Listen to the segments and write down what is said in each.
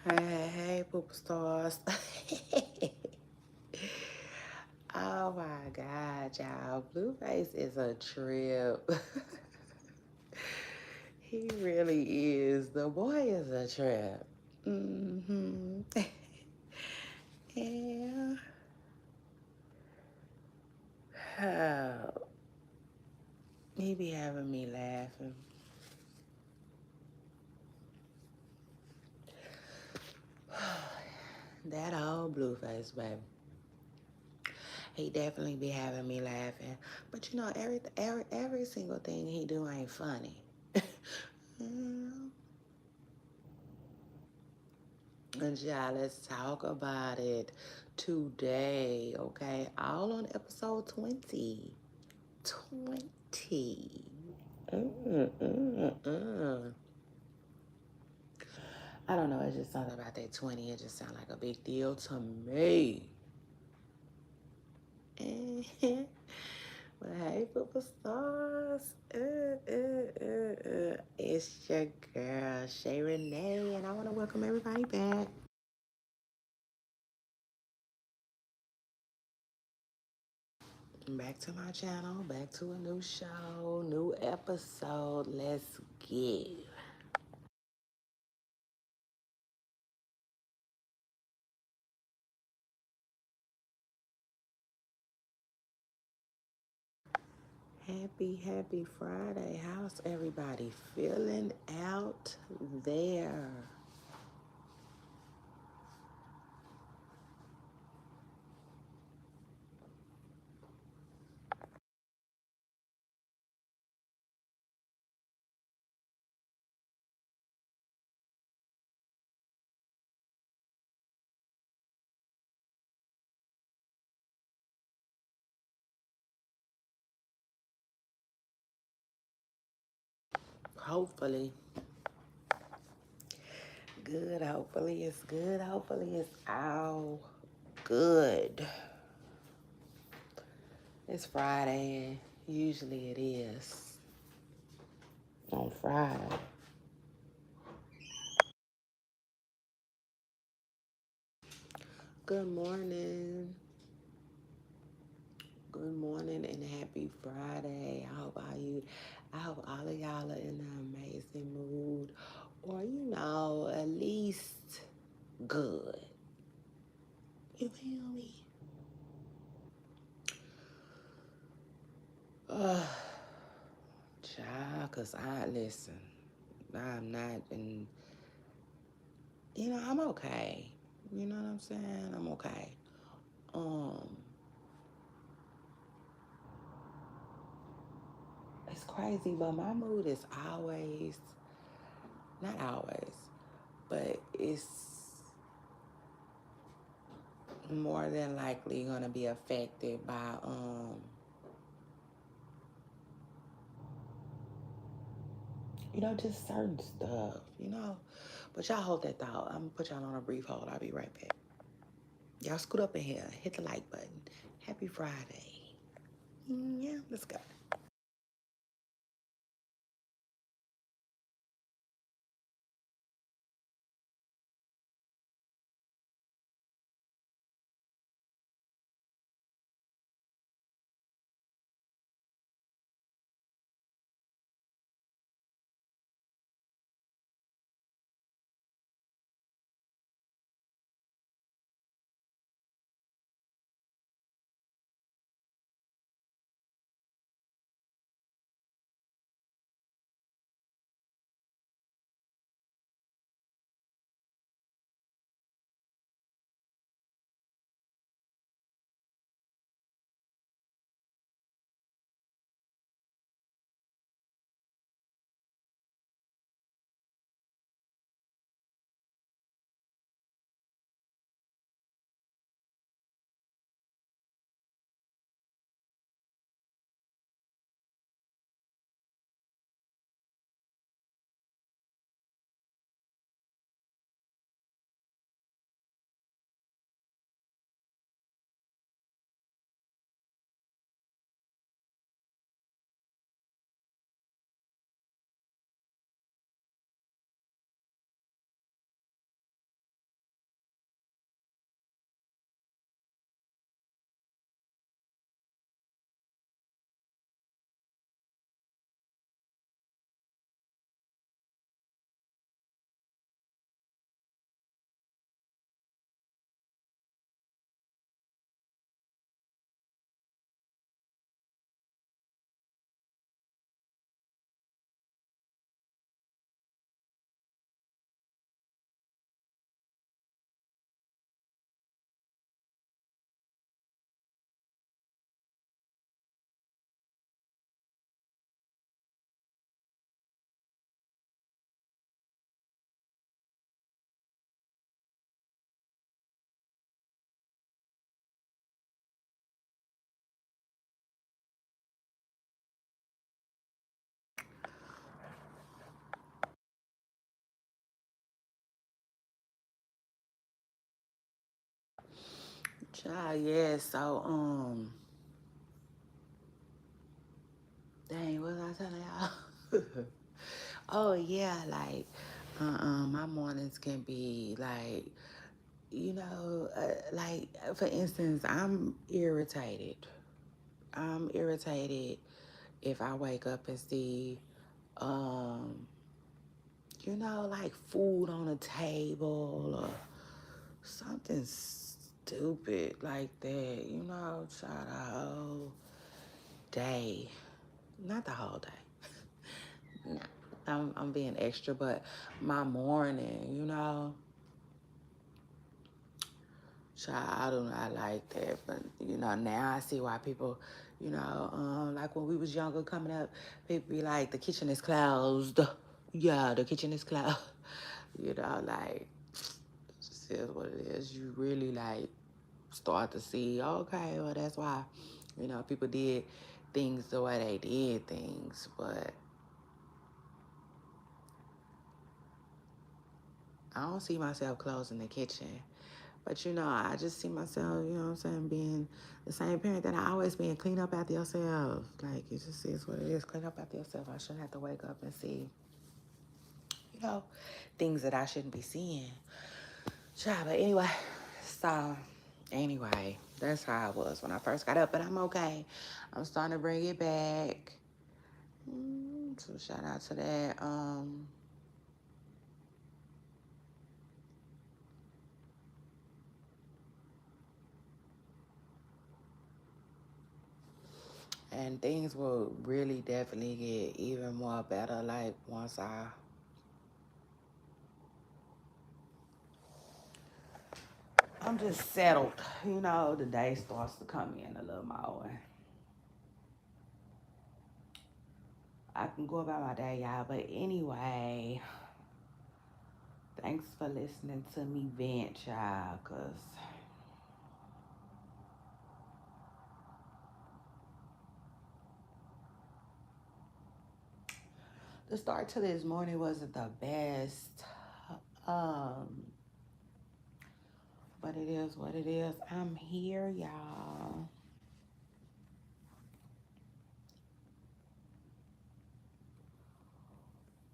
Hey, poop stars. Oh my God, y'all. Blueface is a trip. He really is. The boy is a trip. Mm-hmm. Yeah. Oh, he be having me laughing. That old Blueface, baby. He definitely be having me laughing. But you know, every single thing he do ain't funny. Mm. And yeah, let's talk about it today, okay? All on episode 20. 20. Mm, mm, mm. I don't know, it's just something about that 20. It just sounds like a big deal to me. But hey, superstars. It's your girl, Shay Renee, and I want to welcome everybody back. Back to my channel, back to a new show, new episode. Let's get. Happy Friday. How's everybody feeling out there? Hopefully, good. Hopefully, it's good. Hopefully, it's all good. It's Friday. Usually, it is on Friday. Good morning. Good morning and happy Friday. I hope all of y'all are in an amazing mood or at least good. You feel me? Uh Child, cause I listen. I'm not in I'm okay. You know what I'm saying? I'm okay. Um, it's crazy, but my mood is always not always, but it's more than likely gonna be affected by just certain stuff. But y'all hold that thought. I'm gonna put y'all on a brief hold. I'll be right back. Y'all scoot up in here, hit the like button. Happy Friday. Yeah, let's go. Child, yeah, so, dang, what was I telling y'all? Oh, yeah, like, my mornings can be, like, like, for instance, I'm irritated if I wake up and see, um, like food on the table or something stupid like that, try the whole day. Not the whole day. No, I'm being extra, but my morning, child, I do not like that. But now I see why people, like when we was younger coming up, people be like, the kitchen is closed. Yeah, the kitchen is closed. Like, it just is what it is. You really like start to see, okay, well that's why, people did things the way they did things. But I don't see myself closing the kitchen. But I just see myself, what I'm saying, being the same parent that I always been. Clean up after yourself. Like, it just is what it is. Clean up after yourself. I shouldn't have to wake up and see, you know, things that I shouldn't be seeing. Child, but anyway, that's how I was when I first got up. But I'm okay. I'm starting to bring it back. So shout out to that. And things will really definitely get even more better, like once I'm just settled. The day starts to come in a little more. I can go about my day, y'all. But anyway, thanks for listening to me vent, y'all. Because the start to this morning wasn't the best. Um, but it is what it is. I'm here, y'all.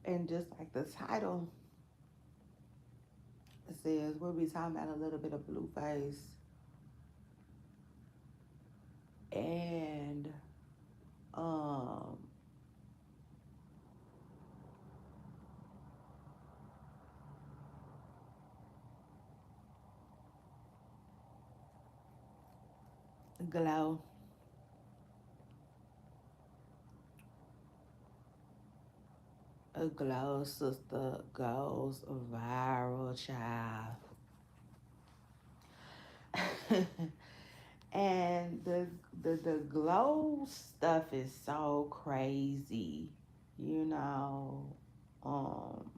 And just like the title says, we'll be talking about a little bit of Blueface and um Glow. A Glow sister goes viral, child. And the Glow stuff is so crazy, you know. Um,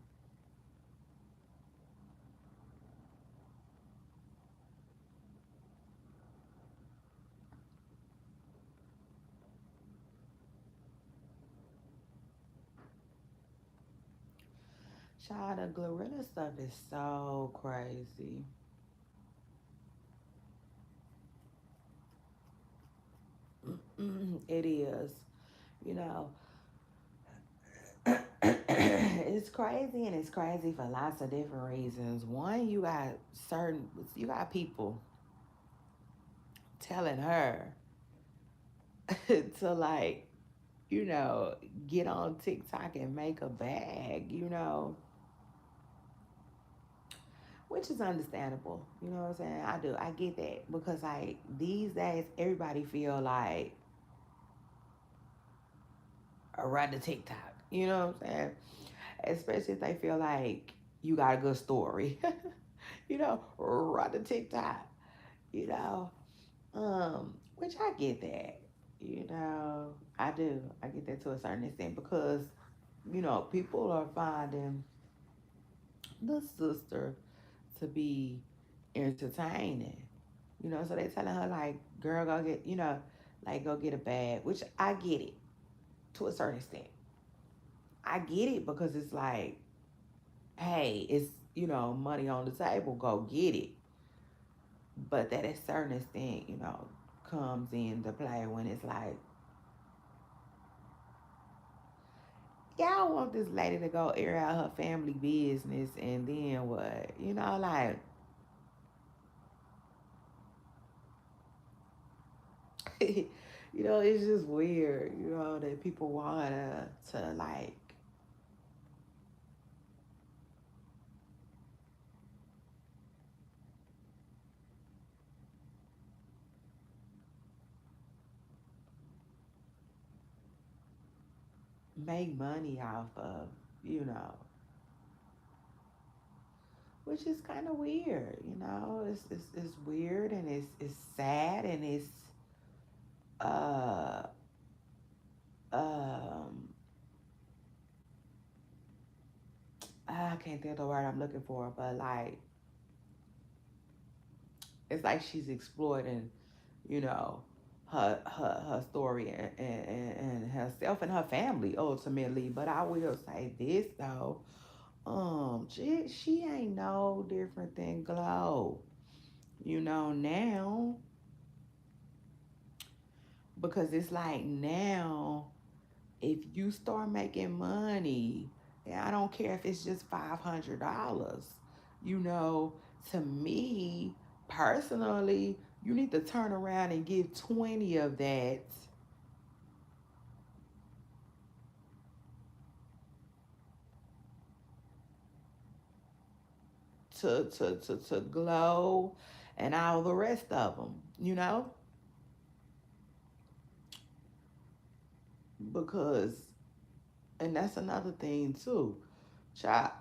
child, the Glorilla stuff is so crazy. It is, you know. It's crazy, and it's crazy for lots of different reasons. One, you got people telling her to like, you know, get on TikTok and make a bag, which is understandable. You know what I'm saying? I get that because like these days everybody feel like a run to TikTok. You know what I'm saying? Especially if they feel like you got a good story. Run to TikTok. You know, which I get that. I do. I get that to a certain extent because people are finding the sister to be entertaining. So they telling her like, girl, go get, like go get a bag, which I get it to a certain extent. I get it because it's like, hey, it's money on the table, go get it. But that at certain extent, comes into play when it's like, y'all want this lady to go air out her family business and then what? Like, it's just weird, that people want to like make money off of, you know, which is kind of weird, it's weird and it's sad and it's uh um I can't think of the word I'm looking for, but like it's like she's exploiting, you know, her story and herself and her family ultimately. But I will say this though, she ain't no different than Glow, now, because it's like now if you start making money, and I don't care if it's just $500, you know, to me personally, you need to turn around and give 20 of that to Glow and all the rest of them, because, and that's another thing too, child.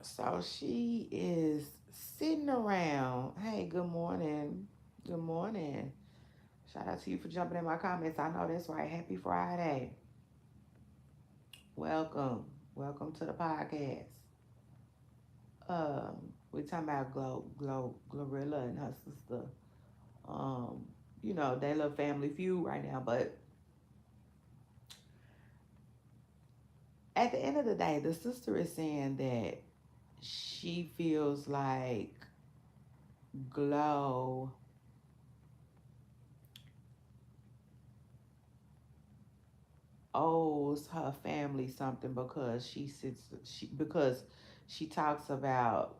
So she is sitting around. Hey, good morning. Good morning. Shout out to you for jumping in my comments. I know that's right. Happy Friday. Welcome. Welcome to the podcast. We talking about Glorilla and her sister. Um, they love family feud right now, but at the end of the day, the sister is saying that she feels like Glow owes her family something because she talks about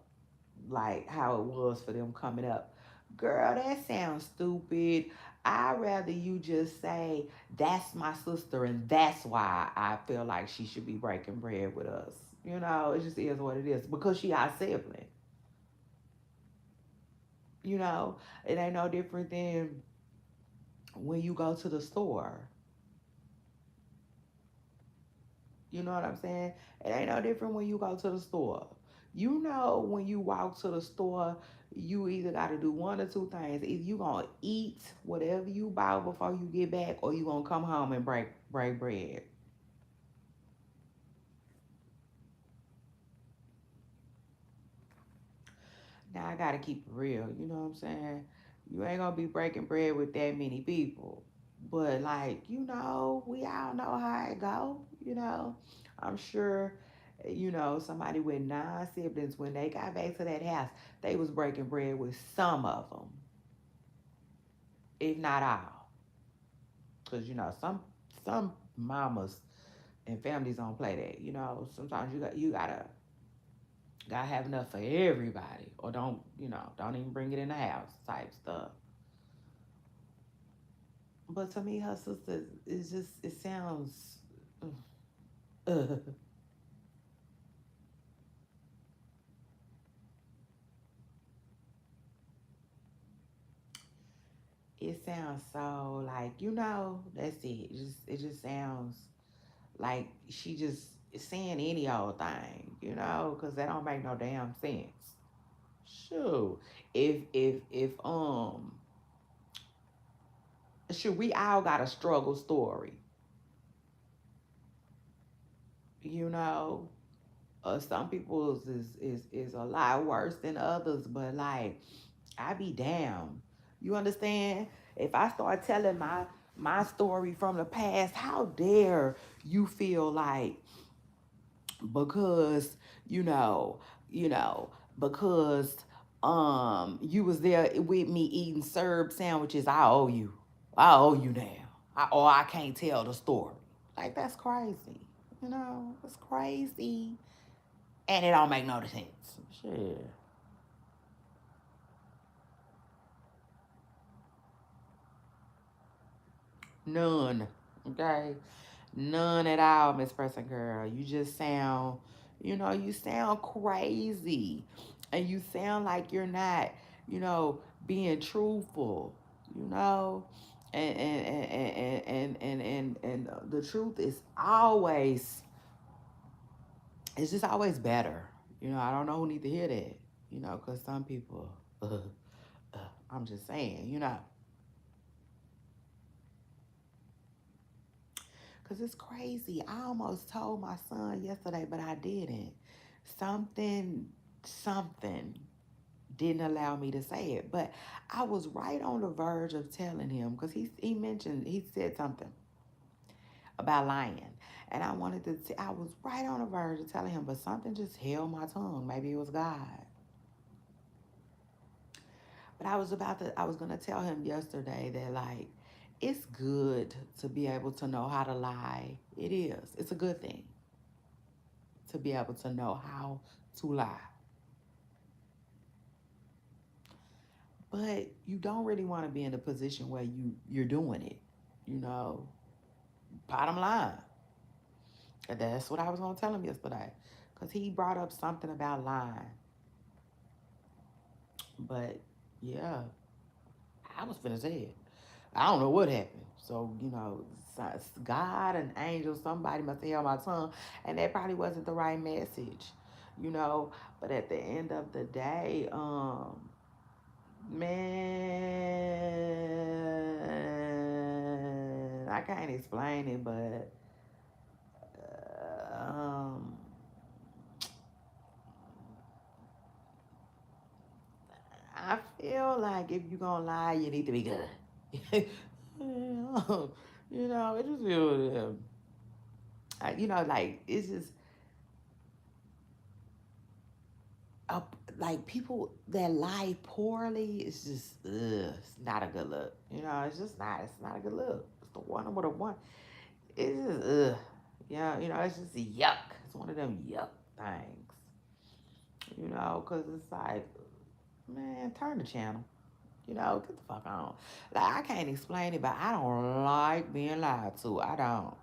like how it was for them coming up. Girl, that sounds stupid. I'd rather you just say that's my sister and that's why I feel like she should be breaking bread with us. It just is what it is because she our sibling. It ain't no different than when you go to the store. You know what I'm saying? It ain't no different when you go to the store. When you walk to the store, you either got to do one or two things. Either you going to eat whatever you bought before you get back, or you going to come home and break bread. Now, I got to keep it real. You know what I'm saying? You ain't going to be breaking bread with that many people. But, like, we all know how it go. I'm sure somebody with 9 siblings, when they got back to that house, they was breaking bread with some of them, if not all. Because, some mamas and families don't play that. Sometimes you gotta have enough for everybody, or don't even bring it in the house type stuff. But to me, her sister is just it sounds. It sounds so like that's it just sounds like she just is saying any old thing, because that don't make no damn sense. Sure. If sure, we all got a struggle story, you know. Some people's is a lot worse than others, but like I be damn. You understand? If I start telling my story from the past, how dare you feel like because you know because you was there with me eating served sandwiches, I owe you now. Or I can't tell the story. Like, that's crazy. It's crazy. And it don't make no sense. Shit. None. Okay? None at all, Miss Person Girl. You just sound, you sound crazy. And you sound like you're not, you know, being truthful, you know? And the truth is always, it's just always better. I don't know who need to hear that, because some people, I'm just saying, because it's crazy. I almost told my son yesterday, but I didn't. Something didn't allow me to say it. But I was right on the verge of telling him because he said something about lying. And I wanted I was right on the verge of telling him, but something just held my tongue. Maybe it was God. But I was going to tell him yesterday that, like, it's good to be able to know how to lie. It is. It's a good thing to be able to know how to lie. But you don't really want to be in a position where you're doing it. You know, bottom line. And that's what I was gonna tell him yesterday, cause he brought up something about lying. But yeah, I was finna say it. I don't know what happened. So, God, an angel, somebody must have held my tongue, and that probably wasn't the right message. You know, but at the end of the day, man, I can't explain it, but um, I feel like if you're gonna lie, you need to be good. It just feels, like it's just uh, like people that lie poorly. It's just, it's not a good look. It's just not. It's not a good look. It's the one with a one. It's just, yeah. It's just yuck. It's one of them yuck things. Because it's like, man, turn the channel. Get the fuck on. Like, I can't explain it, but I don't like being lied to. I don't.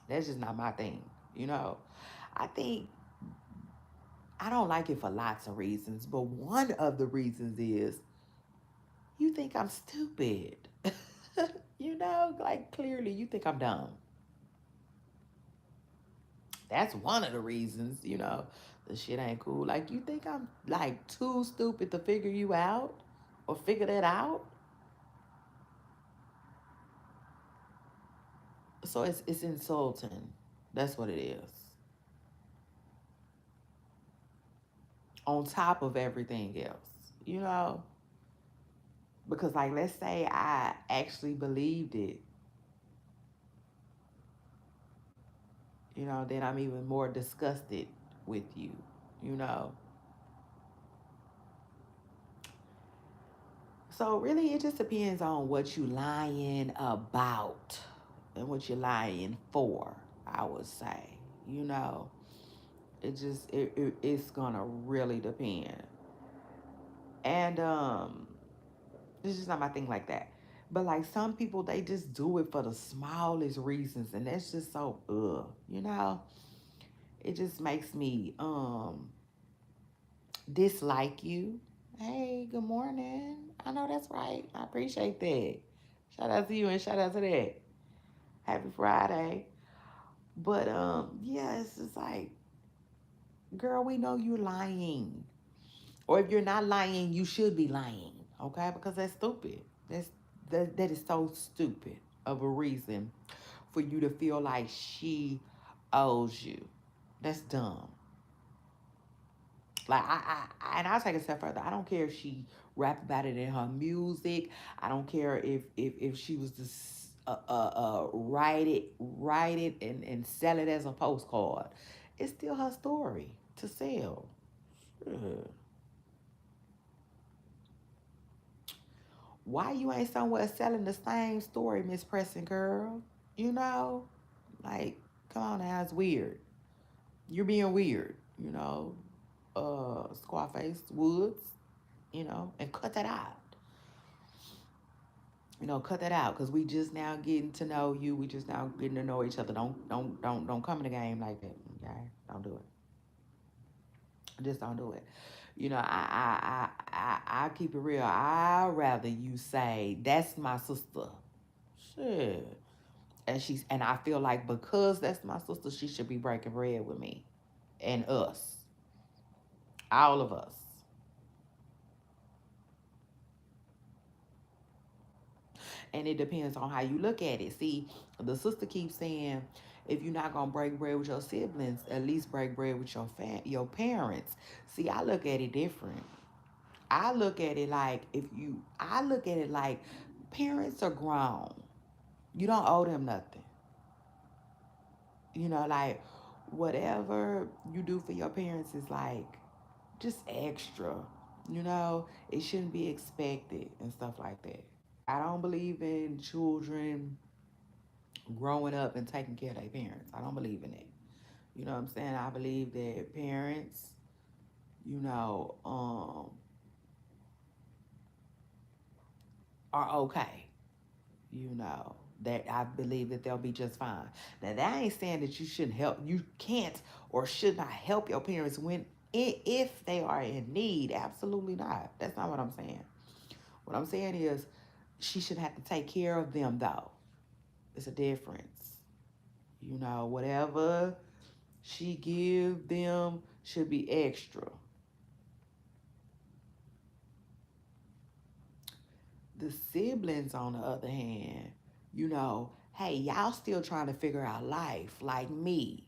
That's just not my thing. You know, I think I don't like it for lots of reasons, but one of the reasons is you think I'm stupid. Like, clearly you think I'm dumb. That's one of the reasons, the shit ain't cool. Like, you think I'm like too stupid to figure you out or figure that out? So it's insulting. That's what it is. On top of everything else, because, like, let's say I actually believed it, then I'm even more disgusted with you, you know. So really, it just depends on what you lying about and what you're lying for. I would say, you know, it's gonna really depend, and it's just not my thing like that. But, like, some people, they just do it for the smallest reasons, and that's just so It just makes me dislike you. Hey, good morning. I know that's right. I appreciate that. Shout out to you and shout out to that. Happy Friday. But yeah, it's just like, girl, we know you're lying. Or if you're not lying, you should be lying. Okay? Because that's stupid. That is so stupid of a reason for you to feel like she owes you. That's dumb. Like, and I'll take it a step further. I don't care if she rap about it in her music. I don't care if she was write it and sell it as a postcard. It's still her story to sell. Shit. Why you ain't somewhere selling the same story, Miss Preston girl? You know? Like, come on now, it's weird. You're being weird, Scarface Woods, and cut that out. Cut that out because we just now getting to know you. We just now getting to know each other. Don't come in the game like that. Okay, don't do it. Just don't do it. I keep it real. I rather you say that's my sister. Shit. And I feel like because that's my sister, she should be breaking bread with me and us, all of us. And it depends on how you look at it. See, the sister keeps saying, if you're not gonna break bread with your siblings, at least break bread with your parents. See, I look at it different. I look at it like I look at it like parents are grown. You don't owe them nothing. Like whatever you do for your parents is like just extra. It shouldn't be expected and stuff like that. I don't believe in children growing up and taking care of their parents. I don't believe in it. You know what I'm saying? I believe that parents, you know, um, are okay. That I believe that they'll be just fine. Now that ain't saying that you shouldn't help. You can't or should not help your parents when if they are in need. Absolutely not. That's not what I'm saying. What I'm saying is she should have to take care of them though. It's a difference. Whatever she give them should be extra. The siblings, on the other hand, hey, y'all still trying to figure out life like me.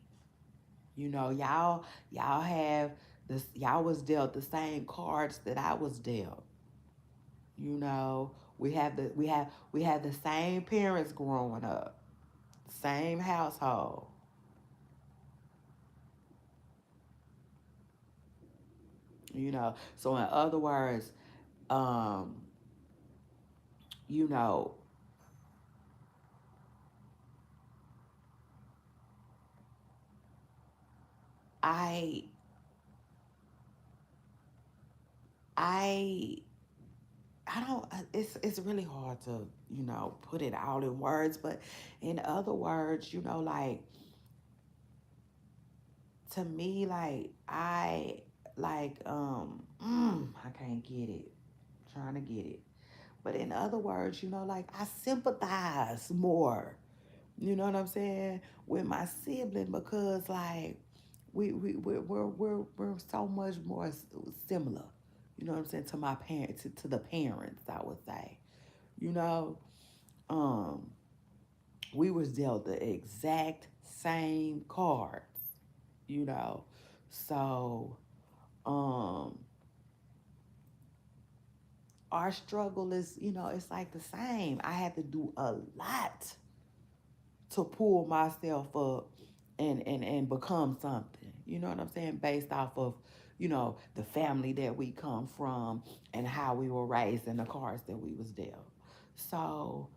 Y'all have this. Y'all was dealt the same cards that I was dealt. We have the same parents growing up, same household. So in other words, um, you know, I I I don't. It's really hard to put it out in words, but in other words, like to me, like I can't get it. Trying to get it, but in other words, like I sympathize more. You know what I'm saying with my sibling because like we're so much more similar. You know what I'm saying to my parents to the parents I would say. You know, um, we was dealt the exact same cards. You know, so um, our struggle is it's like the same. I had to do a lot to pull myself up and become something. You know what I'm saying? Based off of, the family that we come from and how we were raised and the cards that we was dealt. So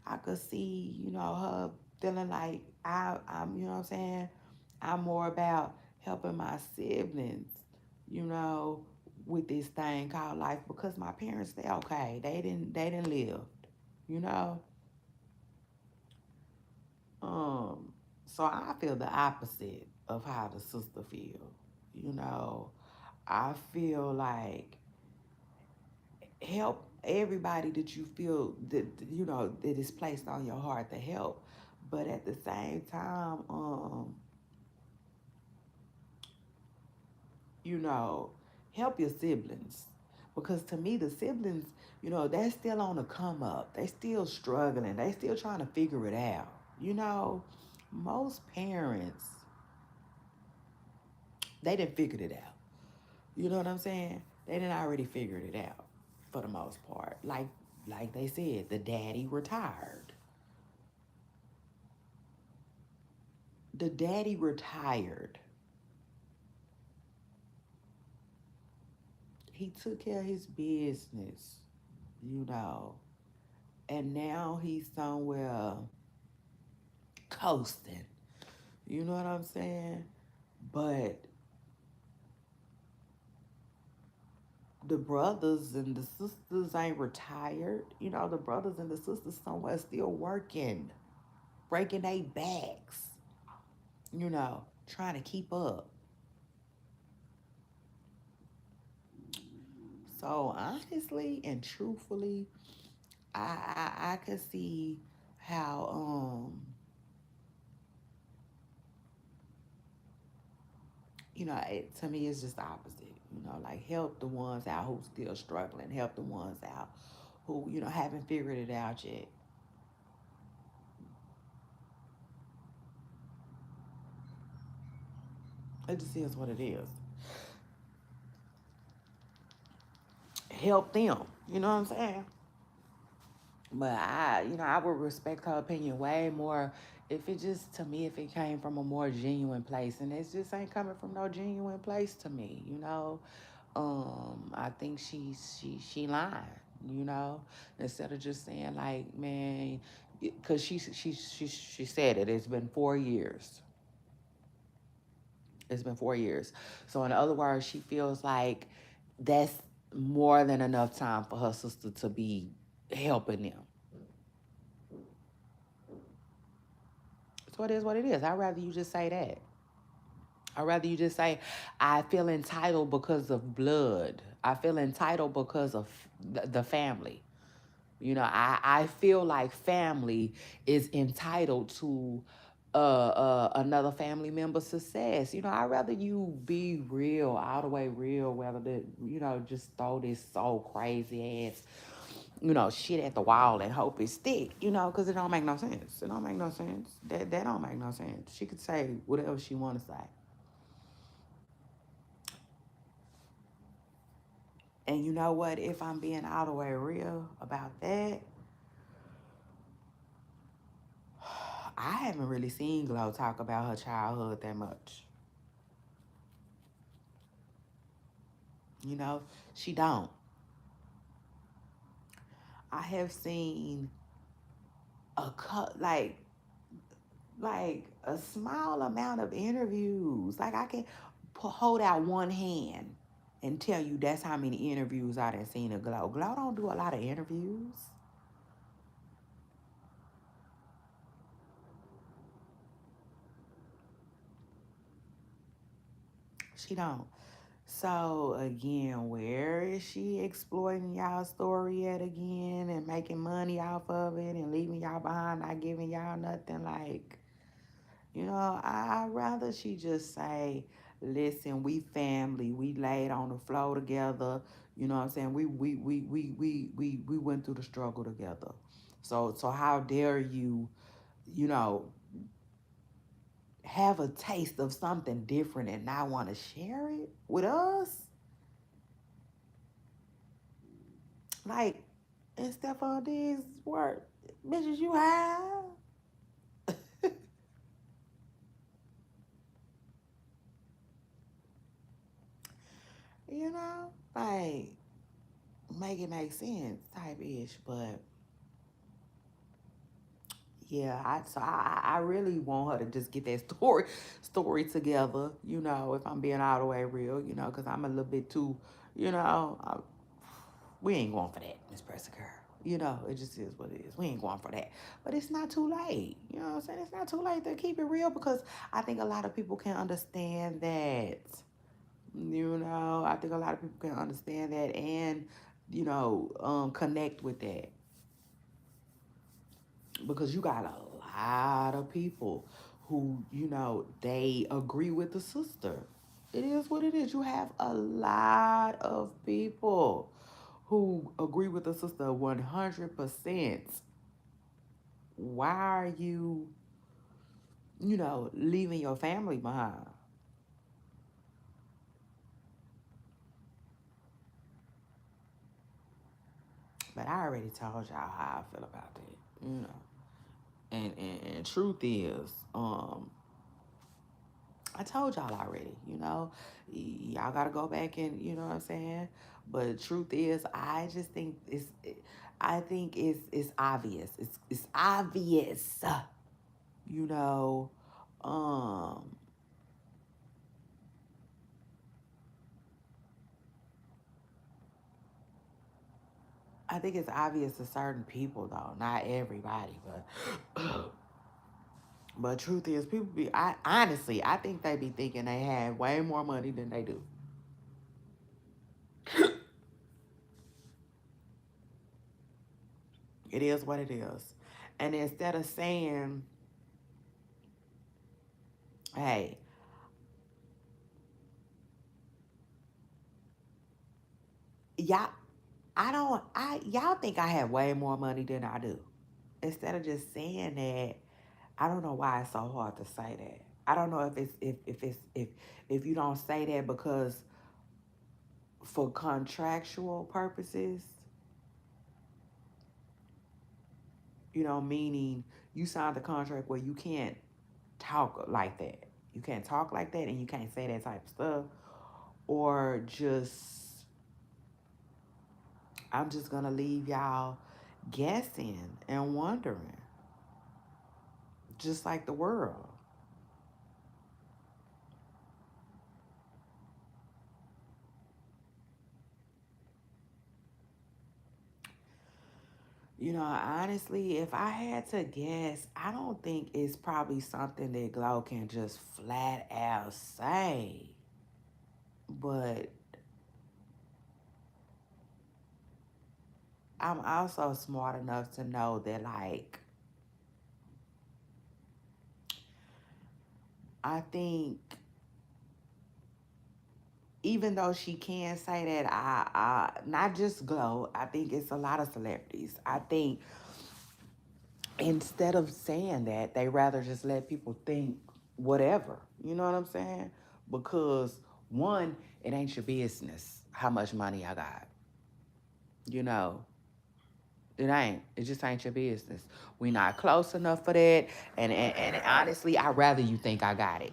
I could see, her feeling like I'm, you know what I'm saying? I'm more about helping my siblings, you know, with this thing called life because my parents, they okay. They didn't live, you know? Um, so I feel the opposite of how the sister feel. You know, I feel like help everybody that you feel that is placed on your heart to help, but at the same time, you know, help your siblings because to me the siblings, they're still on the come up. They still struggling. They still trying to figure it out. You know, most parents they didn't figure it out. You know what I'm saying? They didn't already figured it out for the most part. Like they said, the daddy retired. the daddy retired. He took care of his business, you know, and now he's somewhere coasting. You know what I'm saying? But the brothers and the sisters ain't retired. You know, the brothers and the sisters somewhere still working, breaking their backs, you know, trying to keep up. So honestly and truthfully, I could see how to me it's just the opposite. You know, like help the ones out who still struggling, help the ones out who haven't figured it out yet. It just is what it is. Help them. You know what I'm saying? But I would respect her opinion way more if it just, to me, if it came from a more genuine place. And it just ain't coming from no genuine place to me, you know? I think she lying, you know? Instead of just saying like, man, because she said it. It's been 4 years. It's been 4 years. So in other words, she feels like that's more than enough time for her sister to be helping them. So it is what it is. I'd rather you just say that. I'd rather you just say, I feel entitled because of blood. I feel entitled because of the family. I feel like family is entitled to another family member's success. I'd rather you be real, all the way real, rather than, just throw this so crazy ass shit at the wall and hope it stick, because it don't make no sense. It don't make no sense. That don't make no sense. She could say whatever she want to say. And you know what? If I'm being all the way real about that, I haven't really seen Glow talk about her childhood that much. You know, she don't. I have seen a cut like a small amount of interviews. Like I can hold out one hand and tell you that's how many interviews I done seen of Glow. Glow don't do a lot of interviews. She don't. So again, where is she exploiting y'all story at again and making money off of it and leaving y'all behind, not giving y'all nothing? Like, I'd rather she just say, listen, we family, we laid on the floor together. You know what I'm saying? We went through the struggle together. So how dare you, you know, have a taste of something different and not want to share it with us? Like, in Stephon Diggs' work, bitches, you have. Like, make it make sense type ish. But yeah, I really want her to just get that story together. If I'm being all the way real, because I'm a little bit too, we ain't going for that, Miss Persica. It just is what it is. We ain't going for that. But it's not too late. You know what I'm saying? It's not too late to keep it real, because I think a lot of people can understand that. I think a lot of people can understand that and, connect with that. Because you got a lot of people who, they agree with the sister. It is what it is. You have a lot of people who agree with the sister 100%. Why are you, leaving your family behind? But I already told y'all how I feel about that. And truth is, I told y'all already, y'all got to go back and, you know what I'm saying? But truth is, I just think I think it's obvious. It's obvious, you know. Um, I think it's obvious to certain people though, not everybody, but but truth is, people I honestly, I think they be thinking they have way more money than they do. It is what it is. And instead of saying, hey, y'all, y'all think I have way more money than I do. Instead of just saying that, I don't know why it's so hard to say that. I don't know if you don't say that because for contractual purposes, meaning you signed the contract where you can't talk like that. You can't talk like that and you can't say that type of stuff. Or just, I'm just going to leave y'all guessing and wondering, just like the world. Honestly, if I had to guess, I don't think it's probably something that Glow can just flat out say. But I'm also smart enough to know that, like, I think even though she can say that, not just Glow, I think it's a lot of celebrities. I think instead of saying that, they rather just let people think whatever. You know what I'm saying? Because one, it ain't your business how much money I got. You know, it ain't. It just ain't your business. We not close enough for that. And honestly, I'd rather you think I got it.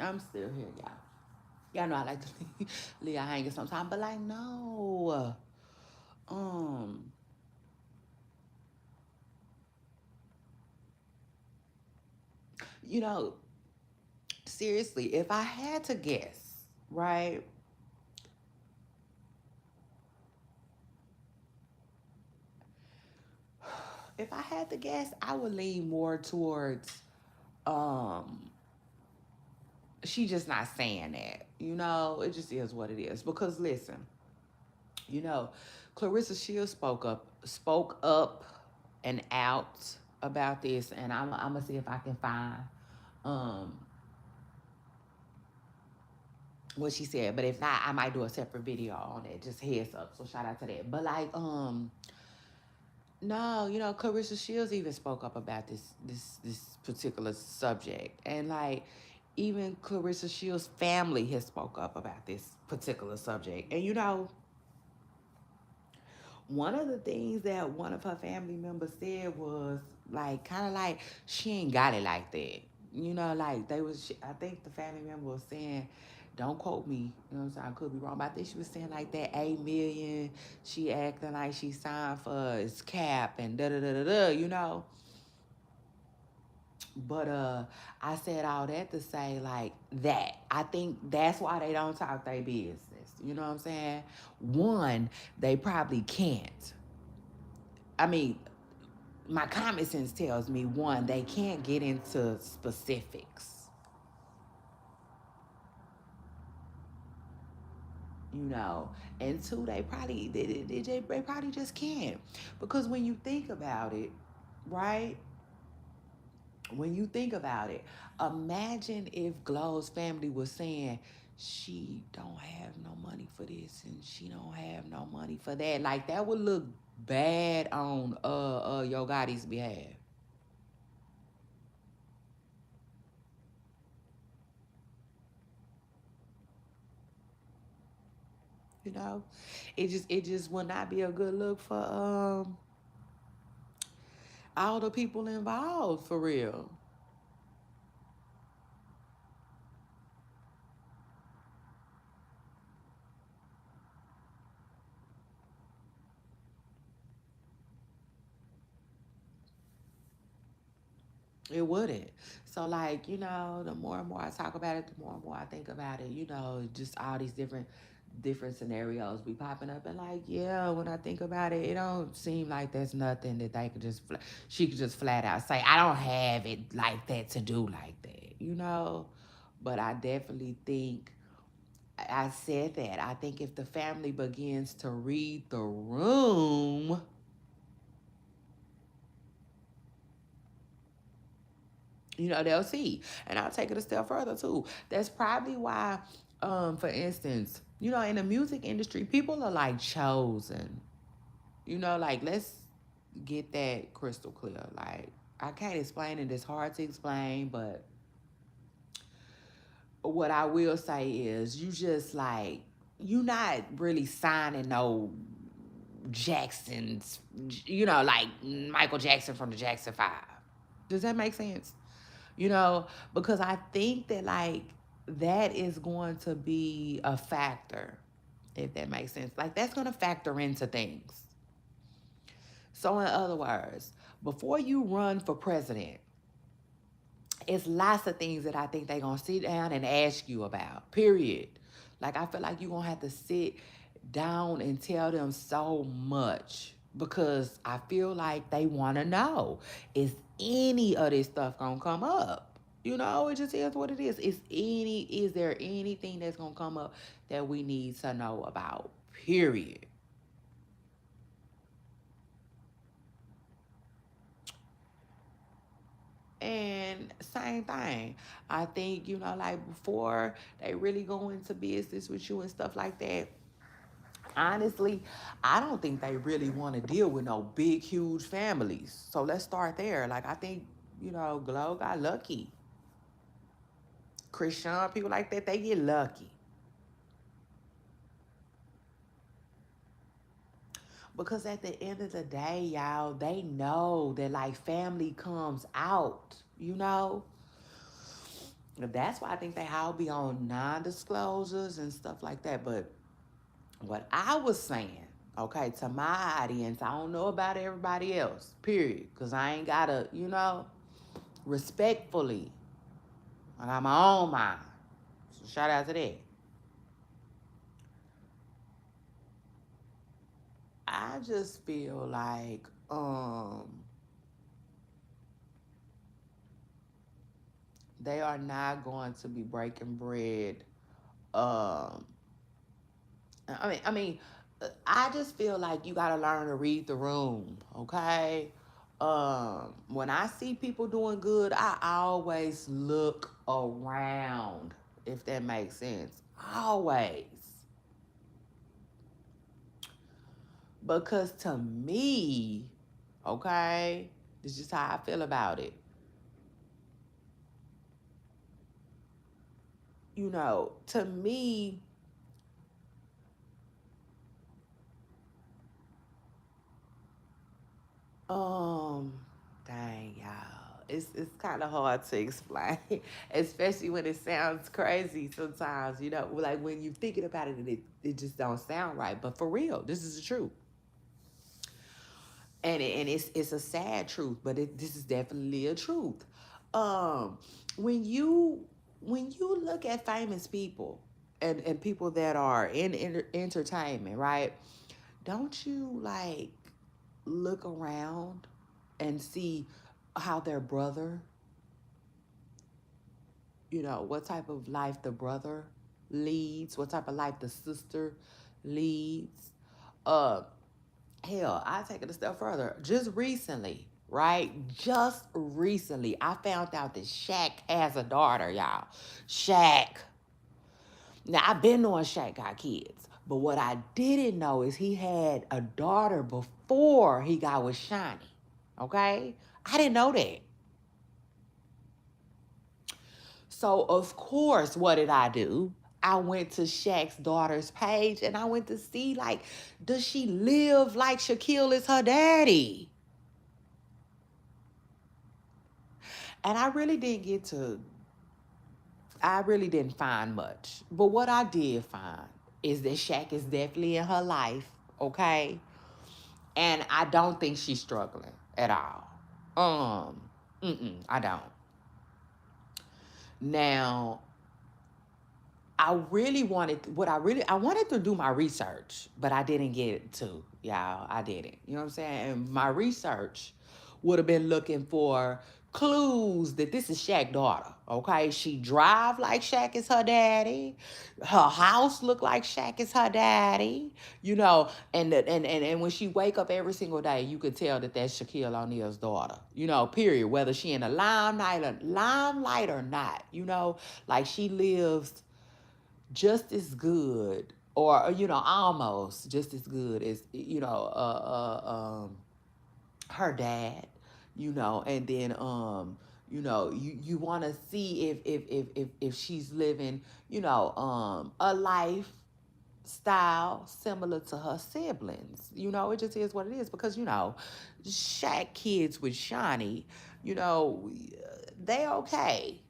I'm still here, y'all. Y'all know I like to leave y'all hanging sometimes, but like, no. Um, you know, seriously, if I had to guess, right? If I had to guess, I would lean more towards um she just not saying that. It just is what it is. Because listen, you know, Clarissa Shields spoke up and out about this, and I'm gonna see if I can find um what she said. But if not, I might do a separate video on it. Just heads up. So shout out to that. But like, no, Clarissa Shields even spoke up about this particular subject. And like even Clarissa Shields' family has spoke up about this particular subject. And one of the things that one of her family members said was like kind of like she ain't got it like that. Like I think the family member was saying, don't quote me, you know what I'm saying? I could be wrong, but I think she was saying like that 8 million she acting like she signed for is cap and da da da da da, But I said all that to say like that. I think that's why they don't talk their business. You know what I'm saying? One, they probably can't. I mean, my common sense tells me one, they can't get into specifics. You know, and two, they probably just can't, because when you think about it, right? When you think about it, imagine if Glow's family was saying she don't have no money for this and she don't have no money for that. Like that would look bad on Yo Gotti's behalf. You know, it just would not be a good look for all the people involved for real. It wouldn't. So like, the more and more I talk about it, the more and more I think about it, just all these different scenarios be popping up, and like, yeah, when I think about it, it don't seem like there's nothing that they could she could just flat out say, I don't have it like that to do like that. But I definitely think I said that. I think if the family begins to read the room, they'll see. And I'll take it a step further too. That's probably why, for instance, in the music industry, people are like chosen. Like, let's get that crystal clear. Like, I can't explain it, it's hard to explain, but what I will say is you just like, you not really signing no Jacksons, like Michael Jackson from the Jackson 5. Does that make sense? Because I think that like that is going to be a factor, if that makes sense. Like that's going to factor into things. So in other words, before you run for president, it's lots of things that I think they're going to sit down and ask you about, period. Like I feel like you're going to have to sit down and tell them so much, because I feel like they want to know, is any of this stuff going to come up? It just is what it is. Is there anything that's going to come up that we need to know about? Period. And same thing. I think, like before they really go into business with you and stuff like that, honestly, I don't think they really want to deal with no big, huge families. So let's start there. Like, I think, Glow got lucky. Christian, people like that, they get lucky. Because at the end of the day, y'all, they know that, like, family comes out, you know? That's why I think they all be on non disclosures and stuff like that. But what I was saying, okay, to my audience, I don't know about everybody else, period. Because I ain't got to, respectfully, I got my own mind. So shout out to that. I just feel like they are not going to be breaking bread. Um, I mean, I just feel like you got to learn to read the room, okay? When I see people doing good, I always look around, if that makes sense. Always. Because to me, okay, this is just how I feel about it. To me, um, dang y'all. It's kind of hard to explain, especially when it sounds crazy sometimes, like when you're thinking about it and it just don't sound right. But for real, this is the truth. And it's a sad truth, but this is definitely a truth. Um, when you look at famous people and people that are in entertainment, right? Don't you like look around and see how their brother, what type of life the brother leads, what type of life the sister leads? Uh, Hell, I take it a step further. Just recently, right? Just recently, I found out that Shaq has a daughter, y'all. Shaq. Now, I've been knowing Shaq got kids, but what I didn't know is he had a daughter before he got with Shani. Okay? I didn't know that. So, of course, what did I do? I went to Shaq's daughter's page and I went to see, like, does she live like Shaquille is her daddy? And I really didn't find much. But what I did find is that Shaq is definitely in her life, okay? And I don't think she's struggling at all. I don't. Now, I wanted to do my research, but I didn't get to, y'all. I didn't. You know what I'm saying? And my research would have been looking for clues that this is Shaq's daughter. Okay, she drive like Shaq is her daddy. Her house look like Shaq is her daddy. And when she wake up every single day, you could tell that that's Shaquille O'Neal's daughter. Period. Whether she in the limelight or not. Like she lives just as good or almost just as good as her dad, and then you want to see if she's living a lifestyle similar to her siblings. It just is what it is because Shaq kids with Shawnee, they okay,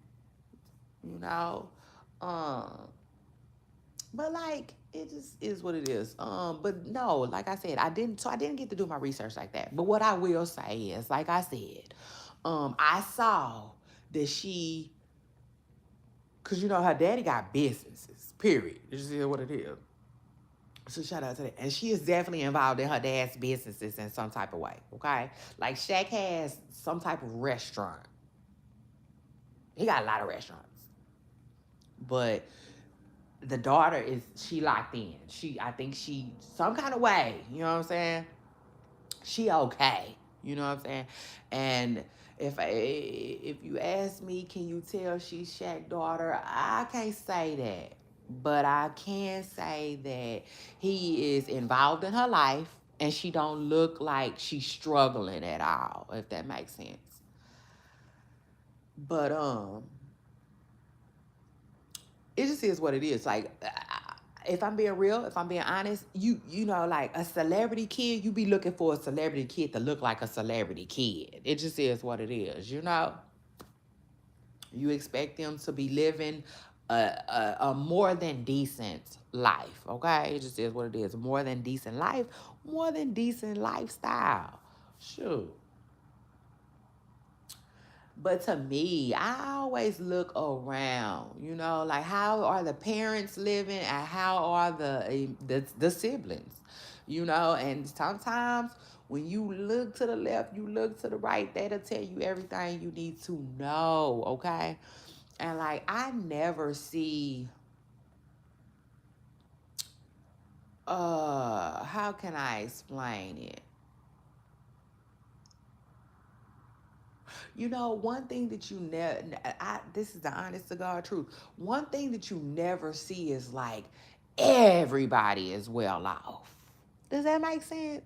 you know um but like it just is what it is. But no, like I said, I didn't get to do my research like that. But what I will say is, like I said, I saw that cause her daddy got businesses. Period. This is what it is. So shout out to that. And she is definitely involved in her dad's businesses in some type of way. Okay. Like Shaq has some type of restaurant. He got a lot of restaurants. But the daughter she locked in. I think she some kind of way, you know what I'm saying? She okay, you know what I'm saying? And if you ask me, can you tell she's Shaq's daughter? I can't say that, but I can say that he is involved in her life, and she don't look like she's struggling at all, if that makes sense. But it just is what it is. Like, if I'm being real, if I'm being honest, like a celebrity kid, you be looking for a celebrity kid to look like a celebrity kid. It just is what it is. You expect them to be living a more than decent life, okay? It just is what it is. More than decent life, more than decent lifestyle. Shoot. But to me, I always look around, like how are the parents living and how are the siblings, and sometimes when you look to the left, you look to the right, that'll tell you everything you need to know, okay? And like I never see how can I explain it? One thing that you never, this is the honest to God truth. One thing that you never see is like everybody is well off. Does that make sense?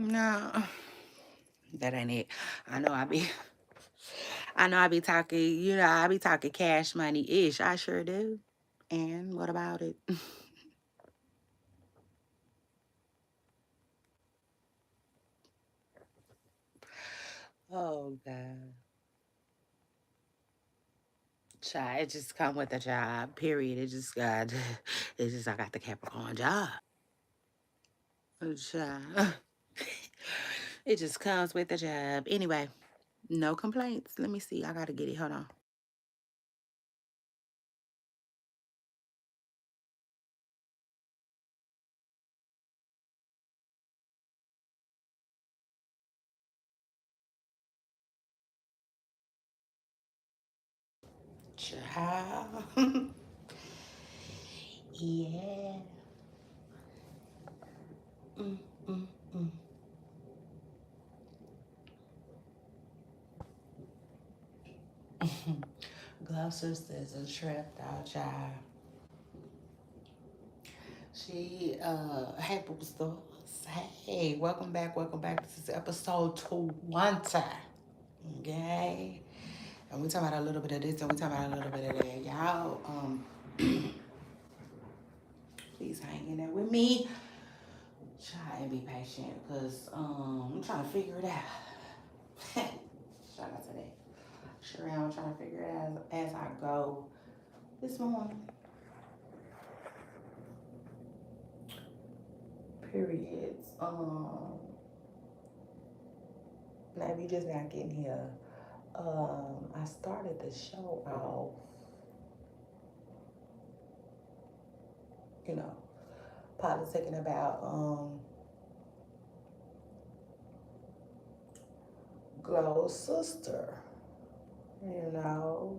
No, that ain't it. I know I be, I know I be talking, I be talking cash money-ish. I sure do. And what about it? Oh, God. Child, it just come with the job, period. It just got, it's just I got the Capricorn job. Child. It just comes with the job. Anyway, no complaints. Let me see. I gotta get it. Hold on. Child. Yeah. Mm, mm, mm. Glove Sisters a tripped out child. Hey, Booster. Hey, welcome back. This is episode 20. Okay? And we talking about a little bit of this and we talking about a little bit of that. Y'all, please hang in there with me. Try and be patient because I'm trying to figure it out. Shout out to that. Sure, I'm trying to figure it out as I go this morning. Periods. Now if you just not getting here, I started the show off, you know, politicking about Glow's sister, you know,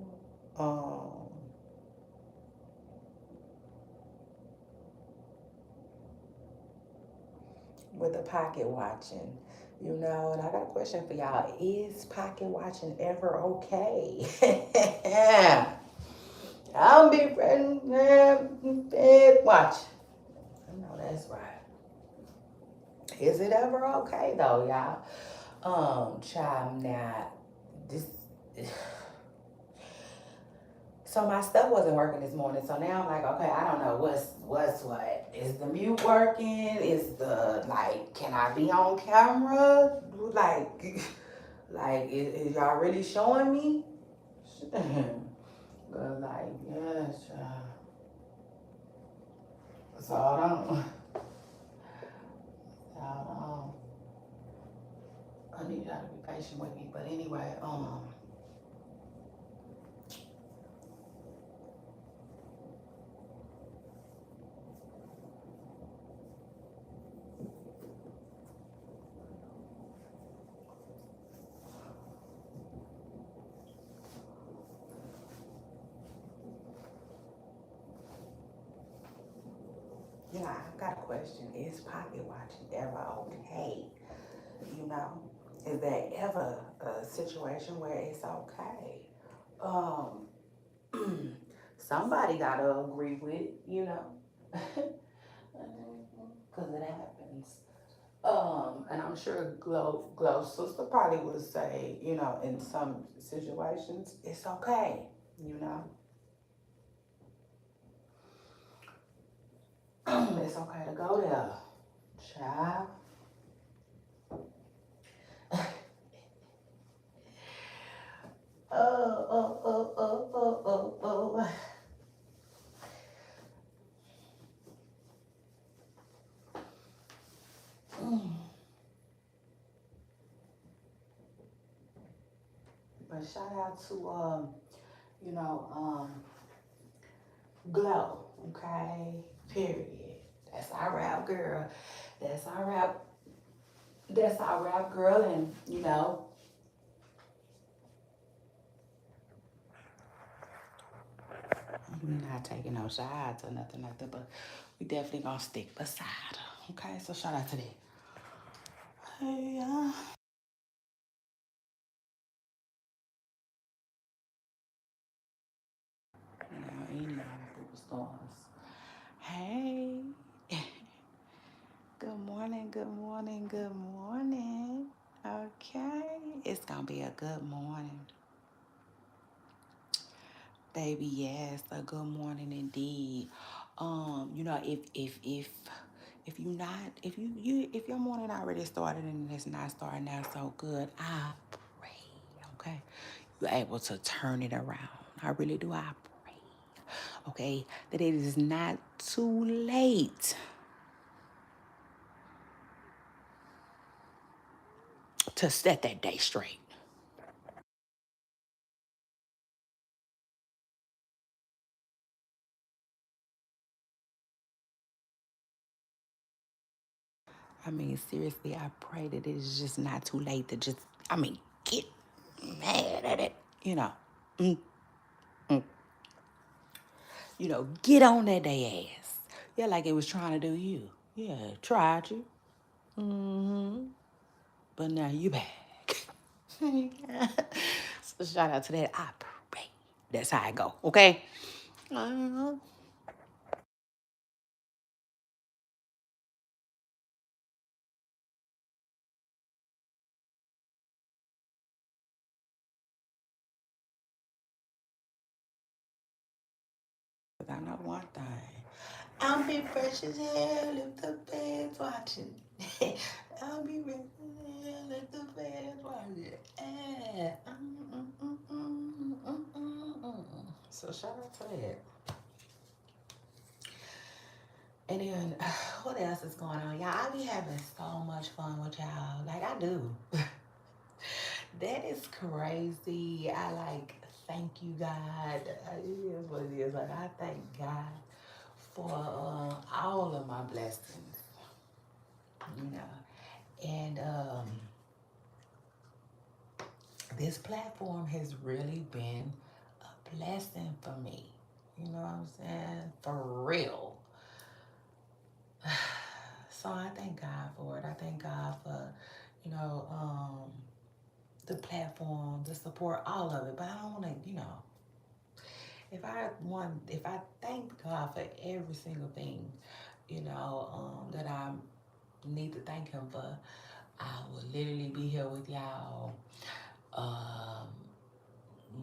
with the pocket watching, and I got a question for y'all. Is pocket watching ever okay? I'll be friends and watch. I know that's right. Is it ever okay though, y'all? Child, now this. So my stuff wasn't working this morning. So now I'm like, okay, I don't know what's what. Is the mute working? Is the like? Can I be on camera? Like, is y'all really showing me? But like, yes, so I don't. I need y'all to be patient with me. But anyway, I've got a question. Is pocket watching ever okay? You know, is there ever a situation where it's okay? Um, Somebody gotta agree with, because it happens. And I'm sure Glow's sister probably would say, in some situations, it's okay, you know. It's okay to go there, child. Oh. But shout out to you know, Glow, okay? Period. That's our rap girl. That's our rap. That's our rap girl, and we're not taking no shots or nothing like that, but we definitely gonna stick beside her. Okay, so shout out to that. Hey, superstars. Hey, good morning, good morning, good morning. Okay, it's gonna be a good morning. Baby, yes, a good morning indeed. If you not if your morning already started and it's not starting out so good, I pray, okay, you're able to turn it around. I really do. I pray, okay, that it is not too late to set that day straight. I mean, seriously, I pray that it is just not too late to just, get mad at it. You know, mm, get on that day ass. Yeah, like it was trying to do you. Yeah, tried you. Mm-hmm. But now you back. So shout out to that. I pray. That's how I go. Okay. Uh, I know one thing. I'll be fresh as hell if the fans watching. I'll be fresh as hell if the fans watching. So shout out to that. And then what else is going on? Y'all, I be having so much fun with y'all. Like I do. That is crazy. I thank you, God. It is what it is. Like I thank God for all of my blessings, you know. And this platform has really been a blessing for me. You know what I'm saying? For real. So I thank God for it. I thank God for, you know, the platform, the support, all of it. But I don't want to, if I thank God for every single thing, that I need to thank Him for, I will literally be here with y'all um,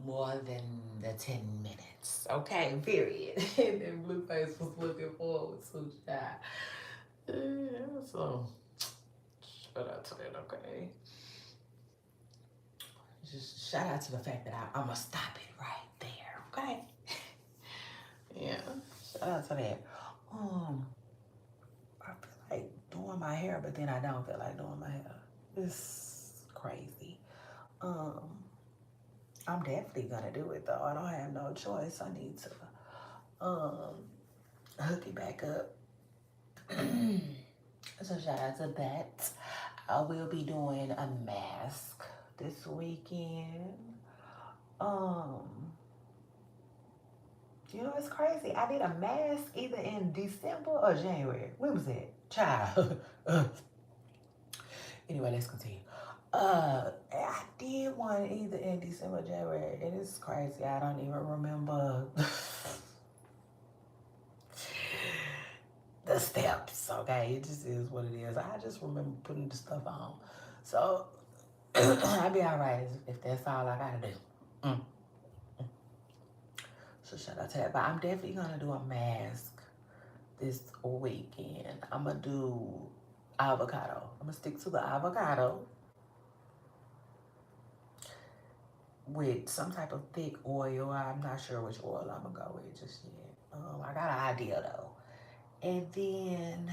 more than the 10 minutes. Okay, period. And then Blueface was looking forward to that. Yeah, so shout out to that, okay? Just shout out to the fact that I'm going to stop it right there, okay? Yeah, shout out to that. Um, I feel like doing my hair, but then I don't feel like doing my hair. It's crazy. Um, I'm definitely gonna do it though. I don't have no choice. I need to hook it back up. So shout out to that. I will be doing a mask this weekend. Um, it's crazy. I did a mask either in December or January. When was that? Child. Anyway, let's continue. I did one either in December or January, and it's crazy. I don't even remember the steps. Okay, it just is what it is. I just remember putting the stuff on, so I'll be all right if that's all I gotta do. Mm. So shout out to that. But I'm definitely gonna do a mask this weekend. I'm gonna do avocado. I'm gonna stick to the avocado with some type of thick oil. I'm not sure which oil I'm gonna go with just yet. I got an idea though. And then,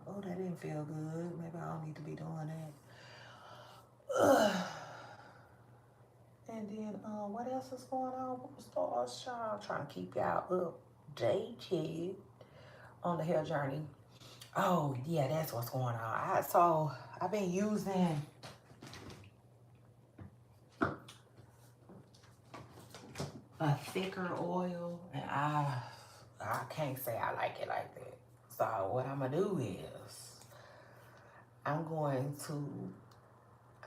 oh, that didn't feel good. Maybe I don't need to be doing that. And then, what else is going on with the stars, child? Trying to keep y'all updated on the hair journey. Oh yeah, that's what's going on. I've been using a thicker oil, and I can't say I like it like that. So what I'm gonna do is I'm going to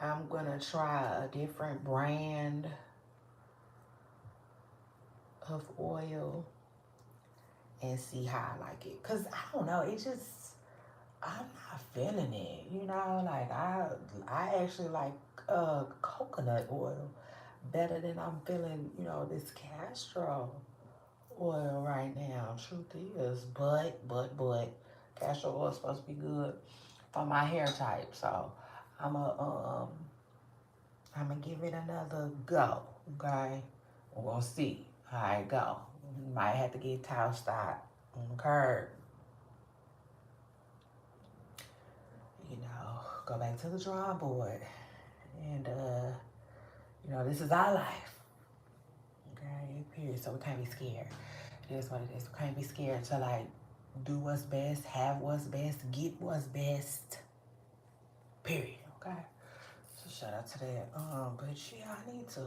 I'm gonna try a different brand of oil and see how I like it. Cause I don't know, it just I'm not feeling it. You know, like I actually like coconut oil better than I'm feeling, this castor oil right now. Truth is, but castor oil is supposed to be good for my hair type. So I'm a um I'm gonna give it another go. Okay, we'll see how it go. Might have to get towel stock on the curb. Go back to the drawing board, and this is our life. Okay, period. So we can't be scared. It is what it is. We can't be scared to like do what's best, have what's best, get what's best. Period. Okay. So shout out to that. But yeah, I need to.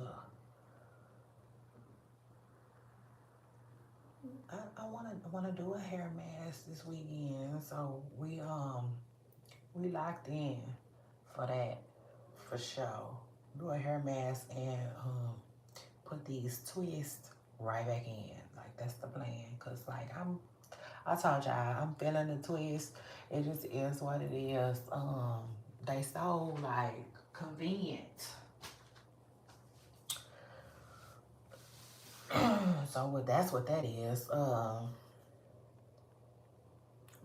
I wanna do a hair mask this weekend. So we locked in for that for sure. Do a hair mask and put these twists right back in. Like that's the plan. Cause like I told y'all I'm feeling the twist. It just is what it is. They so like convenient. So that's what that is.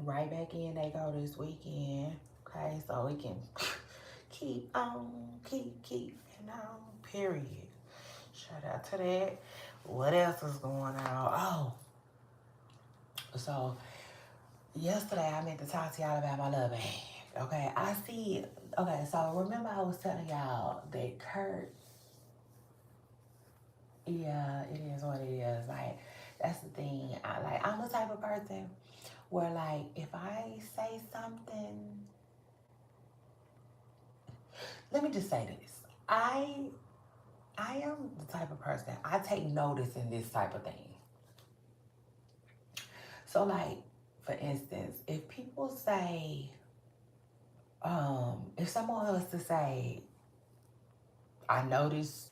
Right back in they go this weekend. Okay, so we can keep on, keep on, period. Shout out to that. What else is going on? Oh, so yesterday I meant to talk to y'all about my little bag. Okay, I see. Okay, so remember I was telling y'all that Kurt, yeah, it is what it is. Like, that's the thing. I'm the type of person where, like, if I say something, let me just say this. I am the type of person, I take notice in this type of thing. So, like, for instance, if people say, if someone was to say, I noticed